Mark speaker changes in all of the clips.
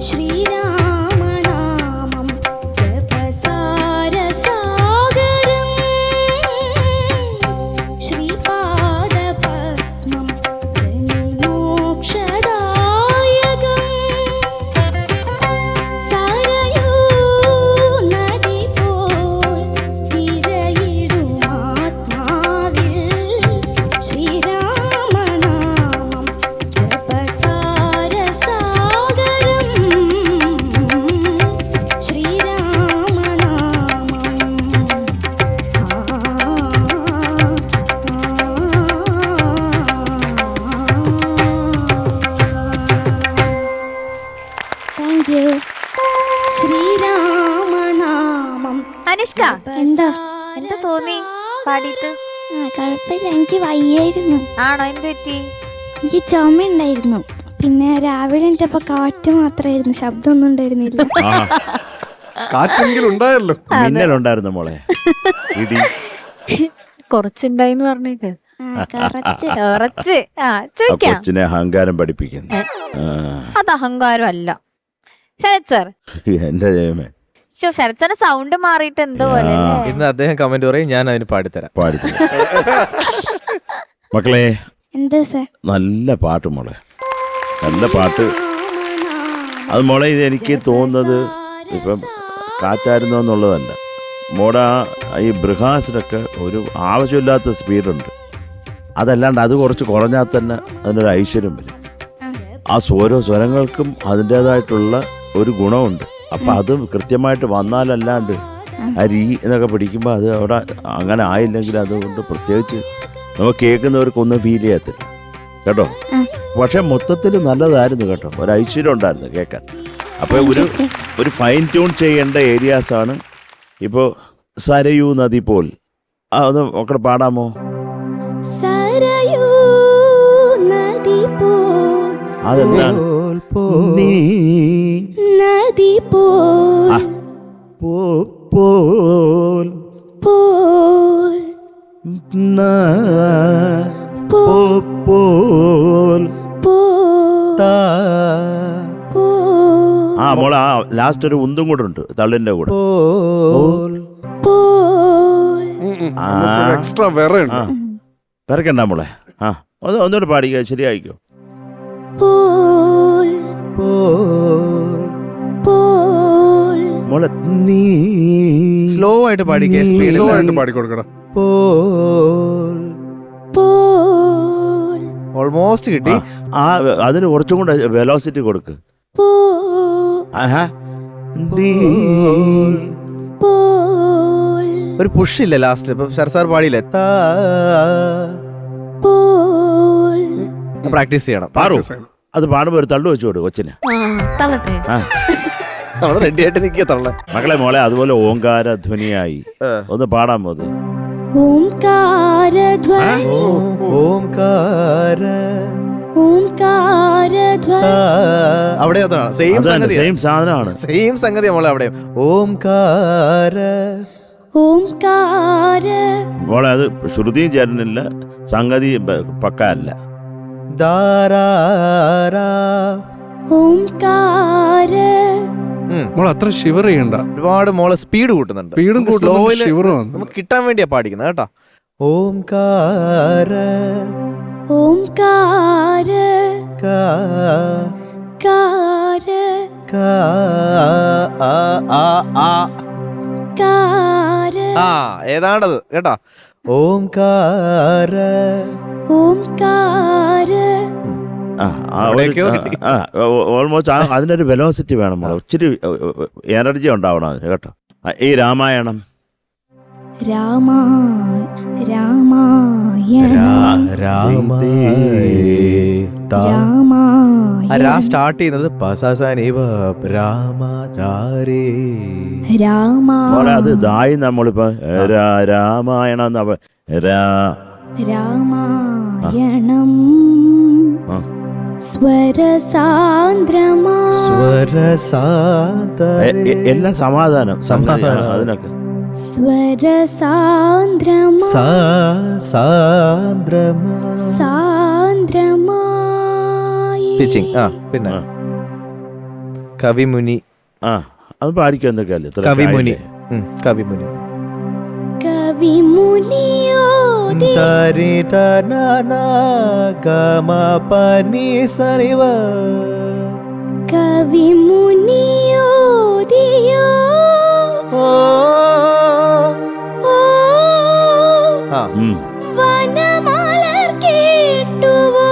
Speaker 1: ശ്രീരാമനാമം ജപസാരസാഗരം ശ്രീപാദപദ്മം ജന്മോക്ഷദായകം സരയൂ നദി പോൽ തിരയിടുമാത്മാവിൽ ശ്രീരാമനാമം ജപസാരസാഗരം thank you. ശ്രീരാമനാമം
Speaker 2: Anushka
Speaker 1: എന്താ
Speaker 2: എന്താ തോന്നി പാടിയിട്ട്?
Speaker 1: കുഴപ്പമില്ല, എനിക്ക് വയ്യായിരുന്നു.
Speaker 2: ആണോ? എന്ത് പറ്റി?
Speaker 1: എനിക്ക് ചുമ ഉണ്ടായിരുന്നു. പിന്നെ രാവിലെ എണീറ്റപ്പോ കാറ്റ് മാത്രമായിരുന്നു, ശബ്ദമൊന്നും ഉണ്ടായിരുന്നില്ല.
Speaker 3: കാറ്റെങ്കിലും ഉണ്ടായല്ലോ.
Speaker 4: മിന്നലുണ്ടായിരുന്നു മോളെ, ഇടി.
Speaker 2: കുറച്ചുണ്ടായിന്ന് പറഞ്ഞേക്ക്.
Speaker 1: കുറച്ച്
Speaker 2: കുറച്ച്.
Speaker 4: ആ
Speaker 2: ചോദിക്കാം.
Speaker 4: കൊച്ചിനെ അഹങ്കാരം പഠിപ്പിക്കുന്നു.
Speaker 2: അത് അഹങ്കാരം അല്ല ശരത് സാർ.
Speaker 4: എന്റെ ദൈവമേ,
Speaker 2: ശരത് സാറിന്റെ സൗണ്ട് മാറിയിട്ട് എന്തോ പോലെ അല്ലേ?
Speaker 5: ഇന്ന് അദ്ദേഹം കമന്റ് പറയും, ഞാൻ അതിന് പാടിത്തരാം.
Speaker 4: പാടിച്ചു മക്കളെ.
Speaker 1: എന്താ സാർ?
Speaker 4: നല്ല പാട്ട് മോളെ, നല്ല പാട്ട്. അത് മോളെ, ഇത് എനിക്ക് തോന്നുന്നത് ഇപ്പം കാറ്റായിരുന്നു എന്നുള്ളതല്ല മോടെ. ഈ ബൃഹാസിനൊക്കെ ഒരു ആവശ്യമില്ലാത്ത സ്പീഡുണ്ട്. അതല്ലാണ്ട് അത് കുറച്ച് കുറഞ്ഞാൽ തന്നെ അതിനൊരു ഐശ്വര്യം വരും. ആ ഓരോ സ്വരങ്ങൾക്കും അതിൻ്റെതായിട്ടുള്ള ഒരു ഗുണമുണ്ട്. അപ്പം അത് കൃത്യമായിട്ട് വന്നാലല്ലാണ്ട് അരി എന്നൊക്കെ പിടിക്കുമ്പോൾ അത് അവിടെ അങ്ങനെ ആയില്ലെങ്കിൽ അതുകൊണ്ട് പ്രത്യേകിച്ച് നമുക്ക് കേൾക്കുന്നവർക്കൊന്നും ഫീൽ ചെയ്യത്തില്ല കേട്ടോ. പക്ഷെ മൊത്തത്തിൽ നല്ലതായിരുന്നു കേട്ടോ, ഒരു ഐശ്വര്യം ഉണ്ടായിരുന്നു കേൾക്കാൻ. അപ്പോൾ ഒരു ഫൈൻ ട്യൂൺ ചെയ്യേണ്ട ഏരിയാസാണ്. ഇപ്പോൾ സരയൂ നദി പോൽ അതൊന്ന് മക്കളെ പാടാമോ?
Speaker 1: സരയൂ നദി പോൽ.
Speaker 4: അതെന്താണ്? നീ
Speaker 1: നദി പോൽ
Speaker 4: പോൽ
Speaker 1: പോൽ
Speaker 4: പോൽ.
Speaker 1: പോൽ.
Speaker 4: ആ മോളെ, ആ ലാസ്റ്റ് ഒരു ഉന്തും കൂടെ ഉണ്ട് തള്ളിന്റെ കൂടെ.
Speaker 3: എക്സ്ട്രാ വേറെ ഉണ്ട്.
Speaker 4: പിറക്കണ്ട മോളെ. ആ ഒന്നുകൂടെ പാടിക്കോ, ശരിയായിക്കോ. മോളെ നീ
Speaker 5: സ്ലോ ആയിട്ട് പാടിക്കേ,
Speaker 3: സ്ലോ ആയിട്ട് പാടിക്കൊടുക്കണം.
Speaker 5: ഓൾമോസ്റ്റ് കിട്ടി.
Speaker 4: ആ അതിന് കുറച്ചും കൂടെ വെലോസിറ്റി കൊടുക്ക്. ആഹാ.
Speaker 5: ഒരു പുഷ് ഇല്ല ലാസ്റ്റ്. ഇപ്പൊ സർസാർ പാടിയില്ലേ, പ്രാക്ടീസ് ചെയ്യണം.
Speaker 4: പാറു, അത് പാടുമ്പോ ഒരു തള്ളു വെച്ചു കൊടുക്കും കൊച്ചിന്.
Speaker 2: തള്ളട്ടെ.
Speaker 5: നമ്മള് റെഡി ആയിട്ട് നിൽക്കുക തള്ള.
Speaker 4: മക്കളെ മോളെ, അതുപോലെ ഓങ്കാര ധ്വനിയായി ഒന്ന് പാടാമോ? അത്
Speaker 1: ഓംകാരധ്വനി.
Speaker 5: ഓംകാര
Speaker 1: ഓംകാരധ്വനി.
Speaker 5: അവിടെ അതാണ് സെയിം സംഗതി,
Speaker 4: സെയിം സാധനമാണ്.
Speaker 5: സെയിം സംഗതി മോളെ അവിടെ. ഓംകാര
Speaker 1: ഓംകാര.
Speaker 4: മോളെ അത് ശ്രുതിയും ചേരുന്നില്ല, സംഗതി പക്ക അല്ല.
Speaker 1: ഓംകാര.
Speaker 3: മോൾ അത്ര ഷിവർ ചെയ്യണ്ട.
Speaker 5: ഒരുപാട് മോളെ സ്പീഡ് കൂട്ടുന്നുണ്ട്.
Speaker 3: സ്പീഡും കൂട്ടുന്നുണ്ട്, ഷിവറും ആണ്.
Speaker 5: നമുക്ക് കിട്ടാൻ വേണ്ടിയാ പാടിക്കുന്നത് കേട്ടോ. ഓംകാര
Speaker 1: ഓംകാര. കാര. കാര.
Speaker 5: ആ ഏതാണ്ടത് കേട്ടോ. ഓംകാര
Speaker 1: ഓംകാര.
Speaker 4: ഓൾമോസ്റ്റ് അതിനൊരു വെലോസിറ്റി വേണം മോളെ, ഇച്ചിരി എനർജി ഉണ്ടാവണം അതിന് കേട്ടോ. ഈ രാമായണം
Speaker 5: സ്റ്റാർട്ട് ചെയ്യുന്നത്
Speaker 4: മോളെ, അത് ദായി നമ്മളിപ്പോ രാമായണം
Speaker 1: രാമായണം സ്വരസാന്ദ്രമാ.
Speaker 4: എല്ലാം സമാധാനം അതിനൊക്കെ.
Speaker 1: സ്വരസാന്ദ്രമാ സാന്ദ്രമായി.
Speaker 5: പിച്ചിങ്. പിന്നെ കവിമുനി.
Speaker 4: ആ അത് പാടിക്കാൻ എന്തൊക്കെയല്ലേ
Speaker 5: കവിമുനി. കവിമുനി.
Speaker 1: കവിമുനിയോതി
Speaker 5: താരി തനന ഗമ പനി സരിവ.
Speaker 1: കവിമുനിയോദിയോ
Speaker 5: ഓ ആ
Speaker 1: വനമലർ കേട്ടുവോ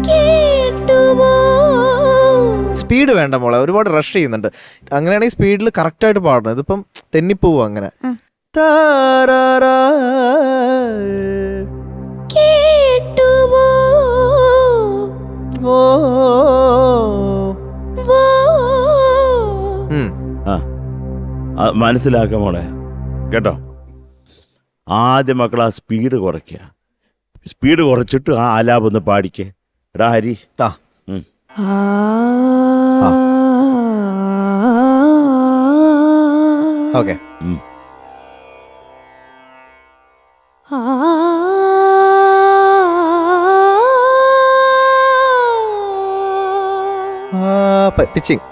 Speaker 1: കേട്ടുവോ.
Speaker 5: സ്പീഡ് വേണ്ട മോളെ, ഒരുപാട് റഷ് ചെയ്യുന്നുണ്ട്. അങ്ങനെയാണെങ്കിൽ സ്പീഡിൽ കറക്റ്റ് ആയിട്ട് പാടണം. ഇതിപ്പം തെന്നിപ്പോവും അങ്ങനെ. താരാരാ.
Speaker 1: കേട്ടുവോ
Speaker 5: ഓ
Speaker 1: വോ.
Speaker 4: ആ മനസ്സിലാക്കാം മോളെ കേട്ടോ. ആദ്യം മക്കൾ ആ സ്പീഡ് കുറയ്ക്കുക. സ്പീഡ് കുറച്ചിട്ട് ആ ആലാപം ഒന്ന് പാടിക്കേ. എടാ ഹരി.
Speaker 5: ഓക്കെ. പിച്ചിങ്.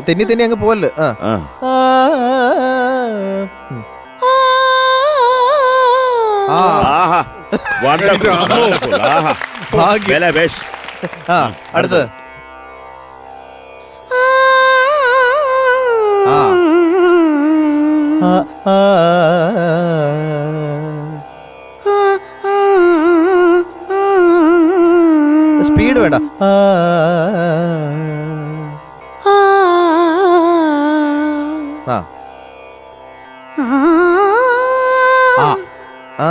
Speaker 5: തെന്നി തെന്നി അങ്ങ് പോവല്ലേ. അടുത്ത് സ്പീഡ് വേണ്ട.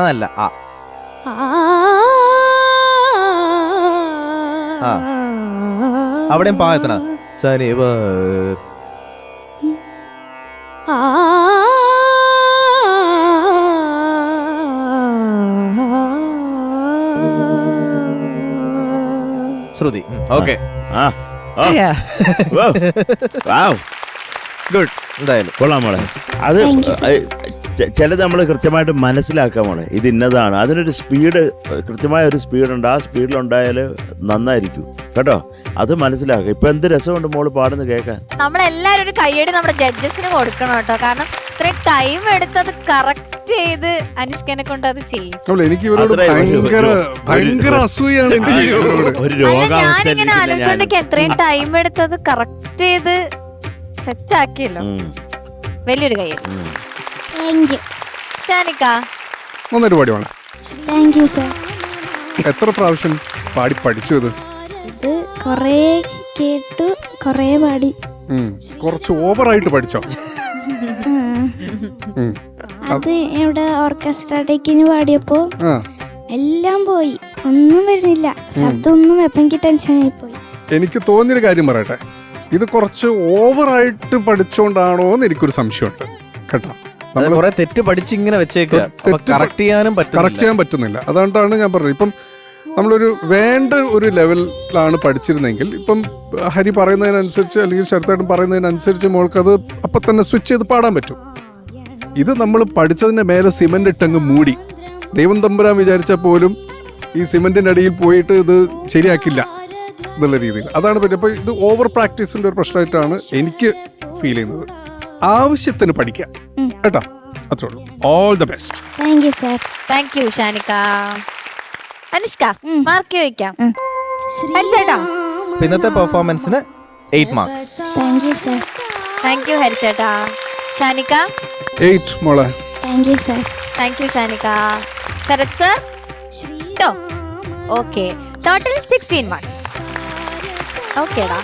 Speaker 5: അല്ല അവിടെയും പായത്തന സനിവ. ശ്രുതി. Okay good. എന്തായാലും
Speaker 4: കൊള്ളാം മോളെ. അത് ചിലത് നമ്മൾ കൃത്യമായിട്ട് മനസ്സിലാക്കാം മോളെ. ഇത് ഇന്നതാണ്. അതിനൊരു സ്പീഡ്, കൃത്യമായ ഒരു സ്പീഡുണ്ട്. ആ സ്പീഡിലുണ്ടായാൽ നന്നായിരിക്കും കേട്ടോ. അത് മനസ്സിലാക്കുക. ഇപ്പൊ എന്ത് രസമുണ്ട് മോള് പാടുന്ന കേൾക്കാൻ.
Speaker 2: നമ്മളെല്ലാരും ഒരു കയ്യടി നമ്മുടെ ജഡ്ജസിന് കൊടുക്കണം കേട്ടോ. കാരണം ഇത്രയും ടൈം എടുത്തത് കറക്റ്റ് ചെയ്ത് അനുഷ്കനെ കൊണ്ട് അത് ചെയ്യിച്ചു.
Speaker 3: എനിക്ക് ഇവരോട് ഭയങ്കര അസൂയാണ്.
Speaker 4: ഒരു
Speaker 2: ഞാനിങ്ങനെ ആലോചിച്ചോണ്ടെങ്കിൽ എത്രയും ടൈം എടുത്തത് കറക്റ്റ് ചെയ്ത് സെറ്റ് ആക്കിയല്ലോ. വലിയൊരു കയ്യടി. ഷാനിക്ക
Speaker 3: നന്നായിട്ട് പാടിയാണ്.
Speaker 1: Thank you sir.
Speaker 3: എത്ര പ്രാവശ്യം പാടി പഠിച്ചു ഇത്?
Speaker 1: ഇത് കൊറേ കേട്ടു, കൊറേ പാടി.
Speaker 3: കുറച്ച് ഓവറായിട്ട് പഠിച്ചോ?
Speaker 1: അത് ഇവിടെ ഓർക്കസ്ട്ര ഡേക്കിന് പാടിയപ്പോ എല്ലാം പോയി, ഒന്നും വരുന്നില്ല, ശബ്ദം ഒന്നും എപ്പെങ്കിൽ ടെൻഷനായി പോയി.
Speaker 3: എനിക്ക് തോന്നിയൊരു കാര്യം പറയട്ടെ, ഇത് കുറച്ച് ഓവറായിട്ട് പഠിച്ചോണ്ടാണോ എന്ന് എനിക്കൊരു സംശയമുണ്ട് കേട്ടോ.
Speaker 5: കുറെ തെറ്റ് പഠിച്ചിങ്ങനെ വെച്ചേക്കുക, കറക്റ്റ് ചെയ്യാൻ പറ്റുന്നില്ല. അതുകൊണ്ടാണ് ഞാൻ പറഞ്ഞത്. ഇപ്പം നമ്മളൊരു വേണ്ട ഒരു ലെവലിലാണ് പഠിച്ചിരുന്നെങ്കിൽ ഇപ്പം ഹരി പറയുന്നതിനനുസരിച്ച് അല്ലെങ്കിൽ ശരത്തേട്ടൻ പറയുന്നതിനനുസരിച്ച് മോൾക്കത് അപ്പം തന്നെ സ്വിച്ച് ചെയ്ത് പാടാൻ പറ്റും. ഇത് നമ്മൾ പഠിച്ചതിൻ്റെ മേലെ സിമെന്റ് ഇട്ടങ്ങ് മൂടി, ദൈവം തമ്പുരാൻ വിചാരിച്ചാൽ പോലും ഈ സിമെന്റിന്റെ അടിയിൽ പോയിട്ട് ഇത് ശരിയാക്കില്ല എന്നുള്ള രീതിയിൽ. അതാണ് പറ്റും. അപ്പോൾ ഇത് ഓവർ പ്രാക്ടീസിന്റെ ഒരു പ്രശ്നമായിട്ടാണ് എനിക്ക് ഫീൽ ചെയ്യുന്നത്. ആവശ്യത്തിന് പഠിക്കാം കേട്ടോ, അത്രേ ഉള്ളൂ. All the best.
Speaker 1: Thank you sir.
Speaker 2: Thank you ഷാനിക്ക. അനുഷ്ക മാർക്ക് ചോദിക്കാം. ഹരിച്ചേട്ടാ
Speaker 5: ഇന്നത്തെ പെർഫോമൻസിന് 8 marks.
Speaker 1: Thank you sir.
Speaker 2: Thank you ഹരിച്ചേട്ടാ. ഷാനിക്ക
Speaker 3: 8 മോളെ.
Speaker 1: Thank you sir.
Speaker 2: Thank you ഷാനിക്ക. Sarath sir okay, total 16 marks. ഓക്കേടാ.